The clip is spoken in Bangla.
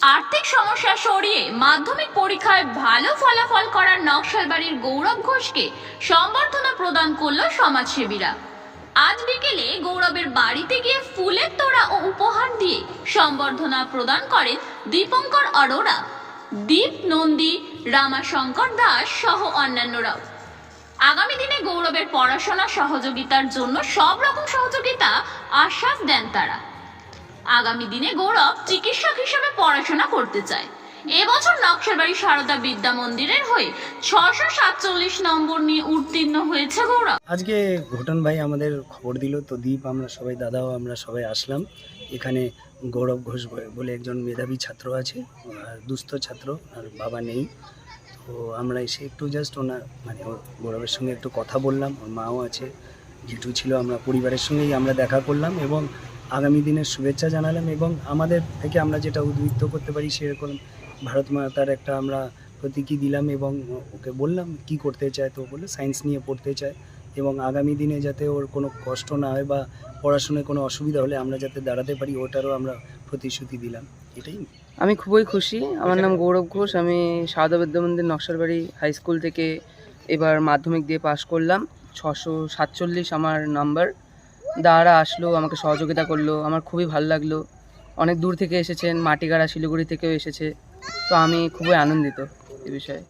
আর্থিক সমস্যা সরিয়ে মাধ্যমিক পরীক্ষায় ভালো ফলাফল করার নকশালবাড়ির গৌরব ঘোষকে সম্বর্ধনা প্রদান করল সমাজসেবীরা। আজ বিকেলে গৌরবের বাড়িতে গিয়ে ফুলের তোড়া ও উপহার দিয়ে সম্বর্ধনা প্রদান করেন দীপঙ্কর অরোরা, দীপ নন্দী, রামাশঙ্কর দাস সহ অন্যান্যরাও। আগামী দিনে গৌরবের পড়াশোনা সহযোগিতার জন্য সব রকম সহযোগিতা আশ্বাস দেন তারা। আগামী দিনে গৌরব চিকিৎসক হিসেবে পড়াশোনা করতে চায়। এবছর নকশালবাড়ি সারদা বিদ্যা মন্দিরের হয়ে 647 নম্বর নিয়ে উত্তীর্ণ হয়েছে গৌরব। আজকে ঘটন ভাই আমাদের খবর দিল, তো দীপ আমরা সবাই, দাদাও আমরা সবাই আসলাম এখানে। গৌরব ঘোষ বলে একজন মেধাবী ছাত্র আছে, দুস্থ ছাত্র, আর বাবা নেই। তো আমরা এসে একটু জাস্ট ওনার গৌরবের সঙ্গে একটু কথা বললাম। ওর মাও আছে, জেঠু ছিল, আমরা পরিবারের সঙ্গেই আমরা দেখা করলাম এবং আগামী দিনের শুভেচ্ছা জানালাম। এবং আমাদের থেকে আমরা যেটা উদ্বৃত্ত করতে পারি সেরকম ভারত মাতার একটা আমরা প্রতীকী দিলাম এবং ওকে বললাম কি করতে চায়। তো বলে সায়েন্স নিয়ে পড়তে চায় এবং আগামী দিনে যাতে ওর কোনো কষ্ট না হয় বা পড়াশোনায় কোনো অসুবিধা হলে আমরা যাতে দাঁড়াতে পারি, ওটারও আমরা প্রতিশ্রুতি দিলাম। এটাই। আমি খুবই খুশি। আমার নাম গৌরব ঘোষ। আমি সারদা বিদ্যা মন্দির নকশালবাড়ি হাই স্কুল থেকে এবার মাধ্যমিক দিয়ে পাশ করলাম। 647 আমার নাম্বার। দাদারা আসলো, আমাকে সহযোগিতা করলো, আমার খুবই ভালো লাগলো। অনেক দূর থেকে এসেছেন, মাটিগাড়া শিলিগুড়ি থেকেও এসেছে। তো আমি খুবই আনন্দিত এই বিষয়ে।